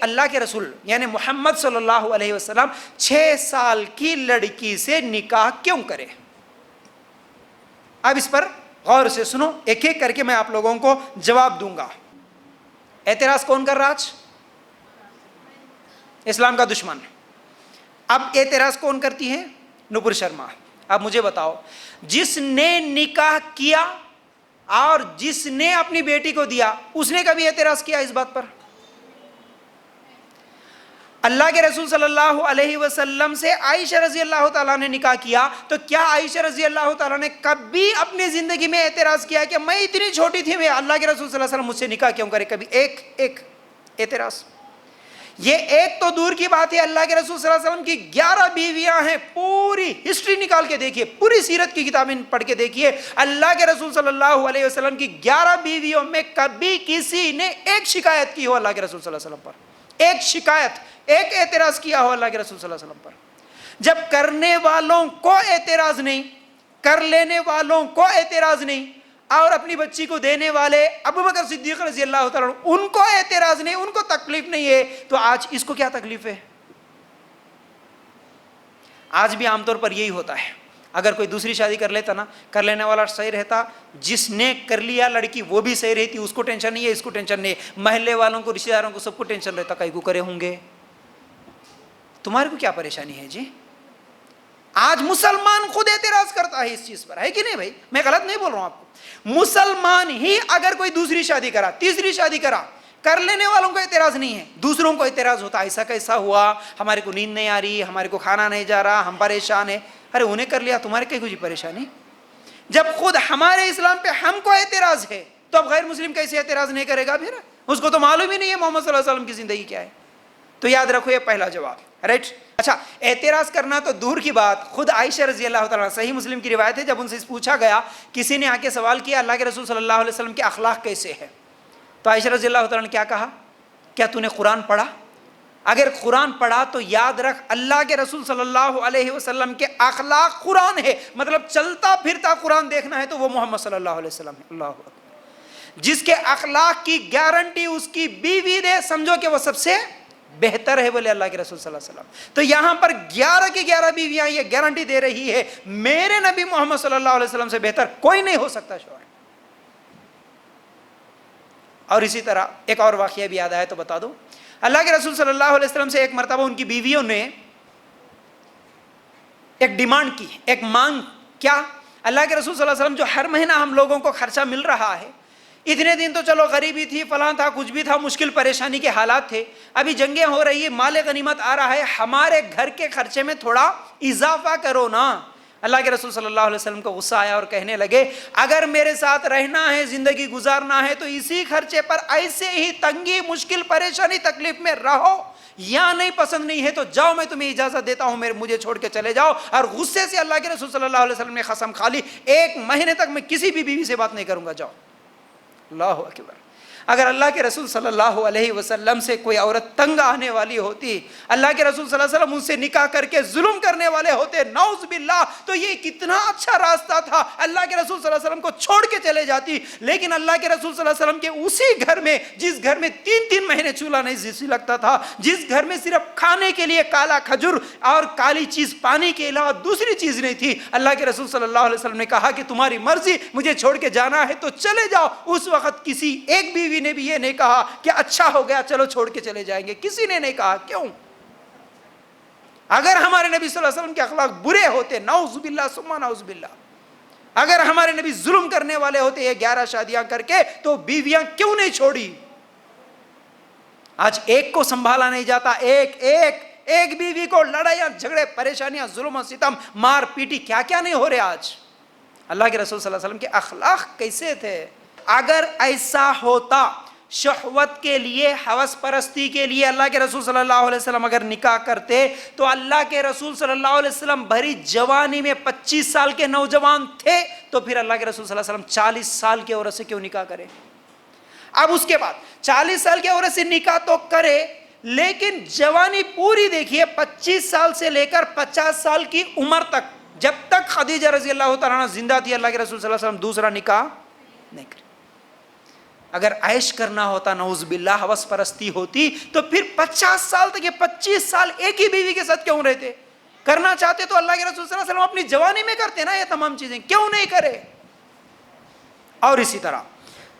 اللہ کے رسول یعنی محمد صلی اللہ علیہ وسلم 6 سال کی لڑکی سے نکاح کیوں کرے؟ اب اس پر غور سے سنو، ایک ایک کر کے میں آپ لوگوں کو جواب دوں گا۔ اعتراض کون کر رہا آج؟ اسلام کا دشمن۔ اب اعتراض کون کرتی ہے؟ نپور شرما۔ اب مجھے بتاؤ، جس نے نکاح کیا اور جس نے اپنی بیٹی کو دیا، اس نے کبھی اعتراض کیا اس بات پر؟ اللہ کے رسول صلی اللہ علیہ وسلم سے عائشہ رضی اللہ تعالیٰ نے نکاح کیا، تو کیا عائشہ رضی اللہ تعالیٰ نے کبھی اپنی زندگی میں اعتراض کیا کہ میں اتنی چھوٹی تھی، میں اللہ کے رسول صلی اللہ علیہ وسلم مجھ سے نکاح کیوں کرے؟ کبھی ایک اعتراض؟ یہ ایک تو دور کی بات ہے، اللہ کے رسول صلی اللہ علیہ وسلم کی 11 بیویاں ہیں، پوری ہسٹری نکال کے دیکھیے، پوری سیرت کی کتابیں پڑھ کے دیکھیے، اللہ کے رسول صلی اللہ علیہ وسلم کی 11 بیویوں میں کبھی کسی نے ایک شکایت کی ہو اللہ کے رسول صلی اللہ علیہ وسلم پر؟ ایک شکایت، ایک اعتراض کیا ہو اللہ کے رسول صلی اللہ علیہ وسلم پر؟ جب کرنے والوں کو اعتراض نہیں، کر لینے والوں کو اعتراض نہیں، اور اپنی بچی کو دینے والے ابو بکر صدیق رضی اللہ تعالیٰ عنہ ان کو اعتراض نہیں، ان کو تکلیف نہیں ہے، تو آج اس کو کیا تکلیف ہے؟ آج بھی عام طور پر یہی ہوتا ہے، اگر کوئی دوسری شادی کر لیتا نا، کر لینے والا صحیح رہتا، جس نے کر لیا لڑکی وہ بھی صحیح رہتی، اس کو ٹینشن نہیں ہے، اس کو ٹینشن نہیں ہے، محلے والوں کو، رشتہ داروں کو، سب کو ٹینشن رہتا، کئی کو کرے ہوں گے، تمہارے کو کیا پریشانی ہے جی؟ آج مسلمان خود اعتراض کرتا ہے اس چیز پر، ہے کہ نہیں بھائی؟ میں غلط نہیں بول رہا ہوں آپ کو، مسلمان ہی اگر کوئی دوسری شادی کرا، تیسری شادی کرا، کر لینے والوں کو اعتراض نہیں ہے، دوسروں کو اعتراض ہوتا، ایسا کیسا ہوا، ہمارے کو نیند نہیں آ رہی، ہمارے کو کھانا نہیں جا رہا، ہم پریشان ہیں۔ ارے انہیں کر لیا، تمہارے کہیں کچھ پریشانی؟ جب خود ہمارے اسلام پہ ہم کو اعتراض ہے تو اب غیر مسلم کیسے اعتراض نہیں کرے گا؟ پھر اس کو تو معلوم ہی نہیں ہے محمد صلی اللہ علیہ وسلم کی زندگی کیا ہے۔ تو یاد رکھو یہ پہلا جواب، رائٹ؟ اچھا، اعتراض کرنا تو دور کی بات، خود عائشہ رضی اللہ تعالیٰ، صحیح مسلم کی روایت ہے، جب ان سے پوچھا گیا، کسی نے آ کے سوال کیا اللہ کے رسول صلی اللہ علیہ وسلم کے اخلاق کیسے ہے، تو عائشہ رضی اللہ تعالیٰ نے کیا کہا؟ کیا تو نے قرآن پڑھا؟ اگر قرآن پڑھا تو یاد رکھ اللہ کے رسول صلی اللہ علیہ وسلم کے اخلاق قرآن ہے، مطلب چلتا پھرتا قرآن دیکھنا ہے تو وہ محمد صلی اللہ علیہ وسلم ہے۔ اللہ اکبر۔ جس کے اخلاق کی گارنٹی اس کی بیوی دے، سمجھو کہ وہ سب سے بہتر ہے، بولے اللہ کے رسول صلی اللہ علیہ وسلم۔ تو یہاں پر 11 کی 11 بیویاں یہ گارنٹی دے رہی ہے، میرے نبی محمد صلی اللہ علیہ وسلم سے بہتر کوئی نہیں ہو سکتا شوہر۔ اور اسی طرح ایک اور واقعہ بھی یاد آیا تو بتا دو، اللہ کے رسول صلی اللہ علیہ وسلم سے ایک مرتبہ ان کی بیویوں نے ایک ڈیمانڈ کی، ایک مانگ، کیا؟ اللہ کے رسول صلی اللہ علیہ وسلم جو ہر مہینہ ہم لوگوں کو خرچہ مل رہا ہے، اتنے دن تو چلو غریبی تھی، فلاں تھا، کچھ بھی تھا، مشکل پریشانی کے حالات تھے، ابھی جنگیں ہو رہی ہے، مال غنیمت آ رہا ہے، ہمارے گھر کے خرچے میں تھوڑا اضافہ کرو نا۔ اللہ کے رسول صلی اللہ علیہ وسلم کو غصہ آیا اور کہنے لگے، اگر میرے ساتھ رہنا ہے، زندگی گزارنا ہے تو اسی خرچے پر ایسے ہی تنگی، مشکل، پریشانی، تکلیف میں رہو، یا نہیں پسند نہیں ہے تو جاؤ، میں تمہیں اجازت دیتا ہوں، مجھے چھوڑ کے چلے جاؤ۔ اور غصے سے اللہ کے رسول صلی اللہ علیہ وسلم نے قسم کھا لی، 1 مہینے تک میں کسی بھی بیوی سے بات نہیں کروں گا، جاؤ۔ اللہ اکبر۔ اگر اللہ کے رسول صلی اللہ علیہ وسلم سے کوئی عورت تنگ آنے والی ہوتی، اللہ کے رسول صلی اللہ علیہ وسلم ان سے نکاح کر کے ظلم کرنے والے ہوتے، نعوذ باللہ، تو یہ کتنا اچھا راستہ تھا، اللہ کے رسول صلی اللہ علیہ وسلم کو چھوڑ کے چلے جاتی۔ لیکن اللہ کے رسول صلی اللہ علیہ وسلم کے اسی گھر میں، جس گھر میں 3 مہینے چولہا نہیں لگتا تھا، جس گھر میں صرف کھانے کے لیے کالا کھجور اور کالی چیز پانی کے علاوہ دوسری چیز نہیں تھی، اللہ کے رسول صلی اللہ علیہ وسلم نے کہا کہ تمہاری مرضی، مجھے چھوڑ کے جانا ہے تو چلے جاؤ۔ اس وقت کسی ایک بیوی نے بھی یہ نہیں کہا کہ اچھا ہو گیا چلو چھوڑ کے چلے جائیں گے، کسی نے نہیں کہا۔ کیوں؟ اگر ہمارے نبی صلی اللہ علیہ وسلم کے اخلاق برے ہوتے، نعوذ باللہ ثم نعوذ باللہ، اگر ہمارے نبی ظلم کرنے والے ہوتے یہ 11 شادیاں کر کے، تو بیویاں کیوں نہیں چھوڑی؟ آج ایک کو سنبھالا نہیں جاتا، ایک بیوی کو لڑائیاں، جھگڑے، پریشانیاں، ظلم و ستم، مار پیٹی، کیا کیا نہیں ہو رہے آج۔ اللہ کے رسول صلی اللہ علیہ وسلم کے اخلاق کیسے تھے؟ اگر ایسا ہوتا، شہوت کے لیے، ہوس پرستی کے لیے اللہ کے رسول صلی اللہ علیہ وسلم اگر نکاح کرتے، تو اللہ کے رسول صلی اللہ علیہ وسلم بھری جوانی میں 25 سال کے نوجوان تھے، تو پھر اللہ کے رسول صلی اللہ علیہ وسلم 40 سال کی عورت سے کیوں نکاح کرے؟ اب اس کے بعد 40 سال کی عورت سے نکاح تو کرے، لیکن جوانی پوری دیکھیے، 25 سال سے لے کر 50 سال کی عمر تک، جب تک خدیجہ رضی اللہ تعالیٰ عنہ زندہ تھی، اللہ کے رسول صلی اللہ علیہ وسلم دوسرا نکاح نہیں کرے۔ اگر عیش کرنا ہوتا نعوذ باللہ ہوس پرستی ہوتی تو پھر 50 سال تک، یہ 25 سال ایک ہی بیوی کے ساتھ کیوں رہتے؟ کرنا چاہتے تو اللہ کے رسول صلی اللہ علیہ وسلم اپنی جوانی میں کرتے نا یہ تمام چیزیں، کیوں نہیں کرے؟ اور اسی طرح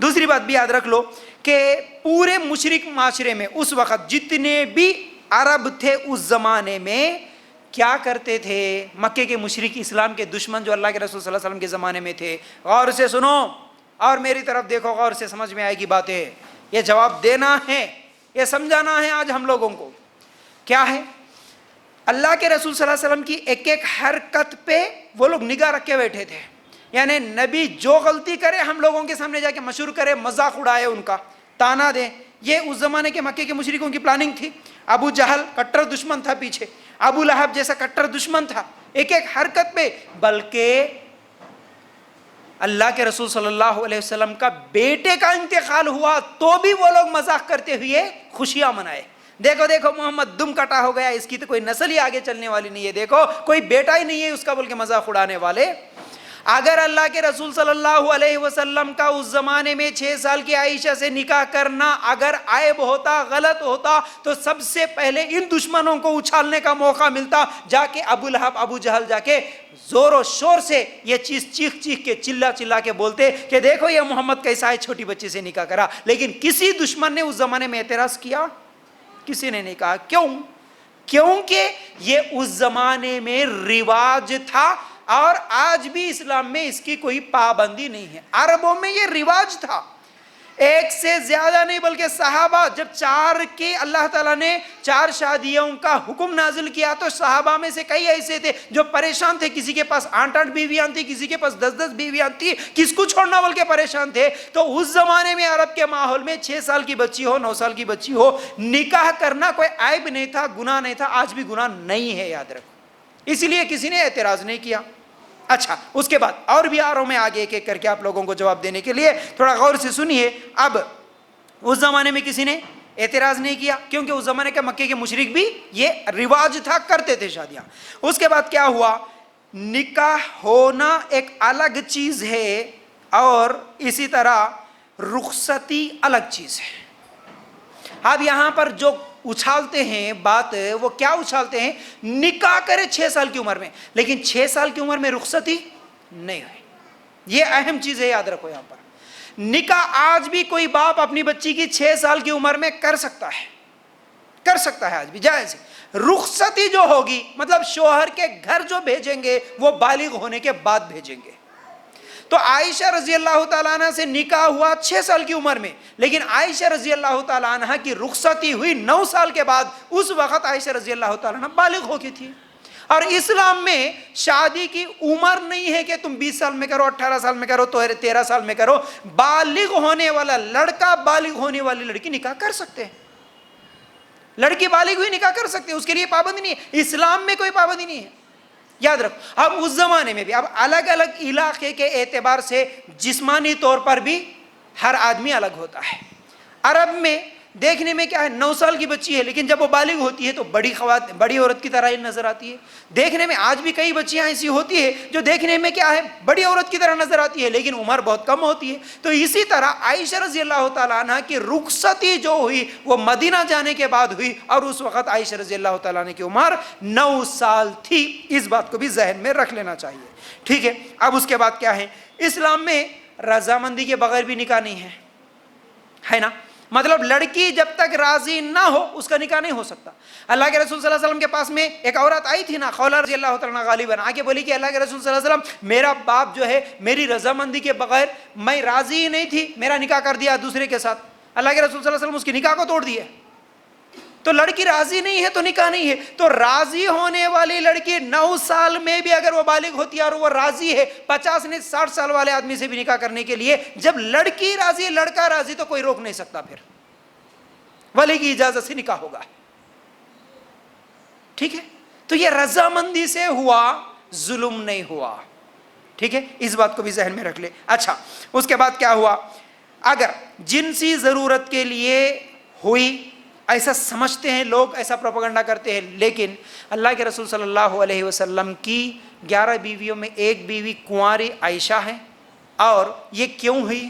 دوسری بات بھی یاد رکھ لو کہ پورے مشرک معاشرے میں اس وقت جتنے بھی عرب تھے اس زمانے میں کیا کرتے تھے؟ مکے کے مشرک، اسلام کے دشمن جو اللہ کے رسول صلی اللہ علیہ وسلم کے زمانے میں تھے، غور سے سنو اور میری طرف دیکھو، غور سے سمجھ میں آئے گی باتیں، یہ جواب دینا ہے، یہ سمجھانا ہے آج ہم لوگوں کو۔ کیا ہے؟ اللہ کے رسول صلی اللہ علیہ وسلم کی ایک ایک حرکت پہ وہ لوگ نگاہ رکھ کے بیٹھے تھے، یعنی نبی جو غلطی کرے ہم لوگوں کے سامنے جا کے مشہور کرے، مذاق اڑائے، ان کا تانا دے۔ یہ اس زمانے کے مکے کے مشرکوں کی پلاننگ تھی۔ ابو جہل کٹر دشمن تھا پیچھے، ابو لہب جیسا کٹر دشمن تھا ایک ایک حرکت پہ، بلکہ اللہ کے رسول صلی اللہ علیہ وسلم کا بیٹے کا انتقال ہوا تو بھی وہ لوگ مذاق کرتے ہوئے خوشیاں منائے۔ دیکھو دیکھو محمد دم کٹا ہو گیا، اس کی تو کوئی نسل ہی آگے چلنے والی نہیں ہے، دیکھو کوئی بیٹا ہی نہیں ہے اس کا، بول کے مذاق اڑانے والے۔ اگر اللہ کے رسول صلی اللہ علیہ وسلم کا اس زمانے میں 6 سال کی عائشہ سے نکاح کرنا اگر عیب ہوتا، غلط ہوتا، تو سب سے پہلے ان دشمنوں کو اچھالنے کا موقع ملتا، جا کے ابو لہب ابو جہل جا کے زور و شور سے یہ چیز چیخ چیخ کے چلا چلا کے بولتے کہ دیکھو یہ محمد کیسا ہے، چھوٹی بچی سے نکاح کرا۔ لیکن کسی دشمن نے اس زمانے میں اعتراض کیا؟ کسی نے نہیں کہا۔ کیوں؟ کیونکہ یہ اس زمانے میں رواج تھا، اور آج بھی اسلام میں اس کی کوئی پابندی نہیں ہے۔ عربوں میں یہ رواج تھا، ایک سے زیادہ نہیں بلکہ صحابہ جب 4 کے اللہ تعالیٰ نے 4 شادیوں کا حکم نازل کیا تو صحابہ میں سے کئی ایسے تھے جو پریشان تھے، کسی کے پاس 8 بیویاں تھیں، کسی کے پاس 10 بیویاں تھیں، کس کو چھوڑنا بول کے پریشان تھے۔ تو اس زمانے میں عرب کے ماحول میں 6 سال کی بچی ہو، 9 سال کی بچی ہو، نکاح کرنا کوئی عیب نہیں تھا، گناہ نہیں تھا، آج بھی گناہ نہیں ہے، یاد رکھو، اسی لیے کسی نے اعتراض نہیں کیا۔ اچھا، اس کے بعد اور بھی آ رہا ہوں میں آگے ایک ایک کر کے آپ لوگوں کو جواب دینے کے لیے، تھوڑا غور سے سنیے۔ اب اس زمانے میں کسی نے اعتراض نہیں کیا کیونکہ اس زمانے کے مکے کے مشرک بھی یہ رواج تھا، کرتے تھے شادیاں۔ اس کے بعد کیا ہوا؟ نکاح ہونا ایک الگ چیز ہے اور اسی طرح رخصتی الگ چیز ہے۔ اب یہاں پر جو اچھالتے ہیں بات، وہ کیا اچھالتے ہیں؟ نکاح کرے 6 سال کی عمر میں، لیکن 6 سال کی عمر میں رخصتی نہیں ہوئی۔ یہ اہم چیز ہے، یاد رکھو۔ یہاں پر نکاح آج بھی کوئی باپ اپنی بچی کی 6 سال کی عمر میں کر سکتا ہے، کر سکتا ہے، آج بھی جائز ہے۔ رخصتی جو ہوگی مطلب شوہر کے گھر جو بھیجیں گے وہ بالغ ہونے کے بعد بھیجیں گے۔ تو عائشہ رضی اللہ تعالیٰ عنہ سے نکاح ہوا 6 سال کی عمر میں، لیکن عائشہ رضی اللہ تعالیٰ عنہ کی رخصتی ہوئی 9 سال کے بعد۔ اس وقت عائشہ رضی اللہ تعالیٰ عنہ بالغ ہو گئی تھی۔ اور اسلام میں شادی کی عمر نہیں ہے کہ تم 20 سال میں کرو، 18 سال میں کرو، 13 سال میں کرو۔ بالغ ہونے والا لڑکا، بالغ ہونے والی لڑکی نکاح کر سکتے ہیں، لڑکی بالغ ہوئی نکاح کر سکتے ہیں، اس کے لیے پابندی نہیں ہے، اسلام میں کوئی پابندی نہیں ہے، یاد رکھو۔ اب اس زمانے میں بھی اب الگ الگ علاقے کے اعتبار سے جسمانی طور پر بھی ہر آدمی الگ ہوتا ہے۔ عرب میں دیکھنے میں کیا ہے، 9 سال کی بچی ہے لیکن جب وہ بالغ ہوتی ہے تو بڑی عورت کی طرح ہی نظر آتی ہے۔ دیکھنے میں آج بھی کئی بچیاں ایسی ہوتی ہے جو دیکھنے میں کیا ہے، بڑی عورت کی طرح نظر آتی ہے لیکن عمر بہت کم ہوتی ہے۔ تو اسی طرح عائشہ رضی اللہ تعالیٰ عنہ کی رخصتی جو ہوئی وہ مدینہ جانے کے بعد ہوئی، اور اس وقت عائشہ رضی اللہ تعالیٰ عنہ کی عمر 9 سال تھی۔ اس بات کو بھی ذہن میں رکھ لینا چاہیے، ٹھیک ہے۔ اب اس کے بعد کیا ہے، اسلام میں رضامندی کے بغیر بھی نکاح نہیں ہے نا، مطلب لڑکی جب تک راضی نہ ہو اس کا نکاح نہیں ہو سکتا۔ اللہ کے رسول صلی اللہ علیہ وسلم کے پاس میں ایک عورت آئی تھی نا، خولہ رضی اللہ تعالیٰ عنہ، غالباً آ کے بولی کہ اللہ کے رسول صلی اللہ علیہ وسلم، میرا باپ جو ہے میری رضامندی کے بغیر میں راضی ہی نہیں تھی، میرا نکاح کر دیا دوسرے کے ساتھ۔ اللہ کے رسول صلی اللہ علیہ وسلم اس کی نکاح کو توڑ دیا۔ تو لڑکی راضی نہیں ہے تو نکاح نہیں ہے۔ تو راضی ہونے والی لڑکی 9 سال میں بھی اگر وہ بالغ ہوتی ہے اور وہ راضی ہے 50 نے 60 سال والے آدمی سے بھی نکاح کرنے کے لیے، جب لڑکی راضی لڑکا راضی تو کوئی روک نہیں سکتا، پھر ولی کی اجازت سے نکاح ہوگا، ٹھیک ہے۔ تو یہ رضامندی سے ہوا، ظلم نہیں ہوا، ٹھیک ہے، اس بات کو بھی ذہن میں رکھ لے۔ اچھا، اس کے بعد کیا ہوا، اگر جنسی ضرورت کے لیے ہوئی، ایسا سمجھتے ہیں لوگ، ایسا پروپیگنڈا کرتے ہیں، لیکن اللہ کے رسول صلی اللہ علیہ وسلم کی 11 بیویوں میں ایک بیوی کنواری عائشہ ہے۔ اور یہ کیوں ہوئی؟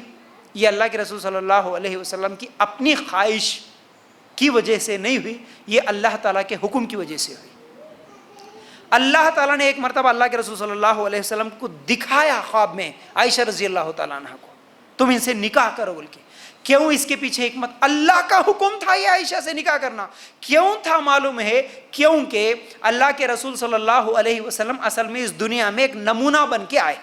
یہ اللہ کے رسول صلی اللہ علیہ وسلم کی اپنی خواہش کی وجہ سے نہیں ہوئی، یہ اللہ تعالیٰ کے حکم کی وجہ سے ہوئی۔ اللہ تعالیٰ نے ایک مرتبہ اللہ کے رسول صلی اللہ علیہ وسلم کو دکھایا خواب میں عائشہ رضی اللہ تعالیٰ عنہ کو، تم ان سے نکاح کرو بول کے۔ کیوں؟ اس کے پیچھے حکمت، اللہ کا حکم تھا یہ عائشہ سے نکاح کرنا۔ کیوں تھا معلوم ہے؟ کیونکہ اللہ کے رسول صلی اللہ علیہ وسلم اصل میں اس دنیا میں ایک نمونہ بن کے آئے،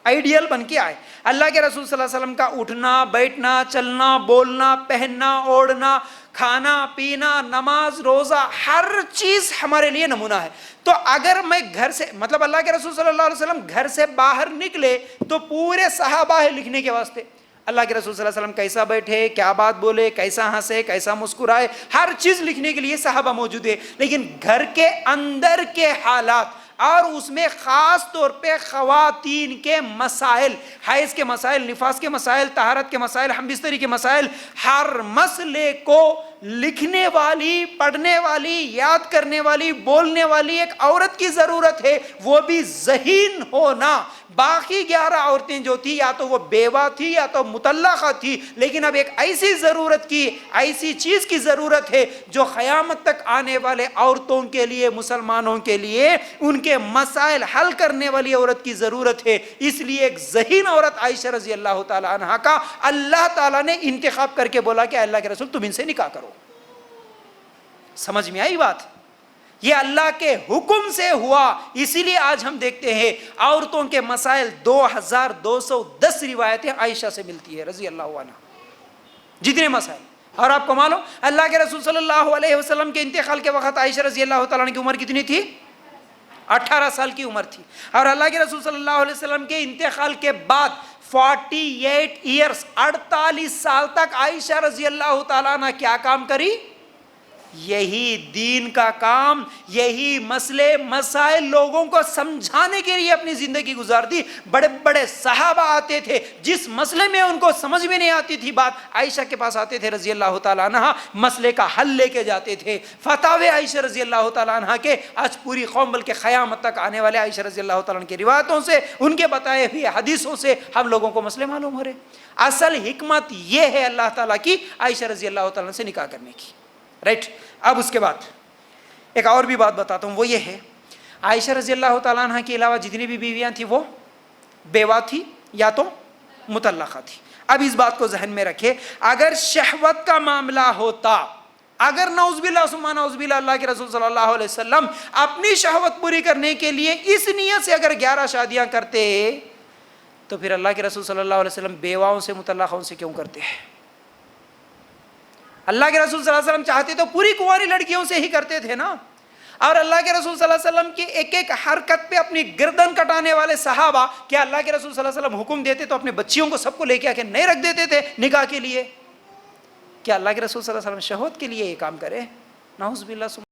آئیڈیل بن کے آئے۔ اللہ کے رسول صلی اللہ علیہ وسلم کا اٹھنا بیٹھنا، چلنا بولنا، پہننا اوڑھنا، کھانا پینا، نماز روزہ، ہر چیز ہمارے لیے نمونہ ہے۔ تو اگر میں گھر سے، مطلب اللہ کے رسول صلی اللہ علیہ وسلم گھر سے باہر نکلے تو پورے صحابہ ہے لکھنے کے واسطے، اللہ کے رسول صلی اللہ علیہ وسلم کیسا بیٹھے، کیا بات بولے، کیسا ہنسے، کیسا مسکرائے، ہر چیز لکھنے کے لیے صحابہ موجود ہے۔ لیکن گھر کے اندر کے حالات اور اس میں خاص طور پہ خواتین کے مسائل، حیض کے مسائل، نفاس کے مسائل، طہارت کے مسائل، ہم بستری کے مسائل، ہر مسئلے کو لکھنے والی، پڑھنے والی، یاد کرنے والی، بولنے والی ایک عورت کی ضرورت ہے، وہ بھی ذہین ہونا۔ باقی 11 عورتیں جو تھی یا تو وہ بیوہ تھی یا تو مطلقہ تھی، لیکن اب ایک ایسی ضرورت کی، ایسی چیز کی ضرورت ہے جو قیامت تک آنے والے عورتوں کے لیے، مسلمانوں کے لیے ان کے مسائل حل کرنے والی عورت کی ضرورت ہے۔ اس لیے ایک ذہین عورت عائشہ رضی اللہ تعالی عنہا کا اللہ تعالیٰ نے انتخاب کر کے بولا کہ اللہ کے رسول تم ان سے نکاح کرو۔ سمجھ میں آئی بات؟ یہ اللہ کے حکم سے ہوا۔ اسی لیے آج ہم دیکھتے ہیں عورتوں کے مسائل 2210 روایتیں عائشہ سے ملتی ہے رضی اللہ عنہ، جتنے مسائل۔ اور آپ کو معلوم اللہ کے رسول صلی اللہ علیہ وسلم کے انتقال کے وقت عائشہ رضی اللہ تعالیٰ عنہ کی عمر کتنی تھی؟ 18 سال کی عمر تھی۔ اور اللہ کے رسول صلی اللہ علیہ وسلم کے انتقال کے بعد 48 ایئرس، 48 سال تک عائشہ رضی اللہ تعالیٰ عنہ کیا کام کری؟ یہی دین کا کام، یہی مسئلے مسائل لوگوں کو سمجھانے کے لیے اپنی زندگی گزار دی۔ بڑے بڑے صحابہ آتے تھے، جس مسئلے میں ان کو سمجھ میں نہیں آتی تھی بات، عائشہ کے پاس آتے تھے رضی اللہ تعالیٰ عنہ، مسئلے کا حل لے کے جاتے تھے۔ فتاوی عائشہ رضی اللہ تعالیٰ عنہ کے آج پوری قوم بلکہ قیامت تک آنے والے عائشہ رضی اللہ تعالیٰ عنہ کی روایتوں سے، ان کے بتائے ہوئے حدیثوں سے ہم لوگوں کو مسئلے معلوم ہو رہے۔ اصل حکمت یہ ہے اللہ تعالیٰ کی عائشہ رضی اللہ تعالیٰ عنہ سے نکاح کرنے کی، رائٹ۔ اب اس کے بعد ایک اور بھی بات بتاتا ہوں، وہ یہ ہے عائشہ رضی اللہ تعالیٰ عنہ کے علاوہ جتنی بھی بیویاں تھیں وہ بیوہ تھی یا تو مطلقہ تھی۔ اب اس بات کو ذہن میں رکھے، اگر شہوت کا معاملہ ہوتا، اگر نعوذ باللہ ثم نعوذ باللہ اللہ کے رسول صلی اللہ علیہ وسلم اپنی شہوت پوری کرنے کے لیے اس نیت سے اگر 11 شادیاں کرتے تو پھر اللہ کے رسول صلی اللہ علیہ وسلم بیواؤں سے مطلقوں سے کیوں کرتے ہیں؟ اللہ کے رسول صلی اللہ علیہ وسلم چاہتے تو پوری کنواری لڑکیوں سے ہی کرتے تھے نا۔ اور اللہ کے رسول صلی اللہ علیہ وسلم کی ایک ایک حرکت پہ اپنی گردن کٹانے والے صحابہ، کیا اللہ کے رسول صلی اللہ علیہ وسلم حکم دیتے تو اپنے بچیوں کو سب کو لے کے آ کے نہیں رکھ دیتے تھے نکاح کے لیے؟ کیا اللہ کے رسول صلی اللہ علیہ وسلم شہوت کے لیے یہ کام کرے؟ نعوذ باللہ۔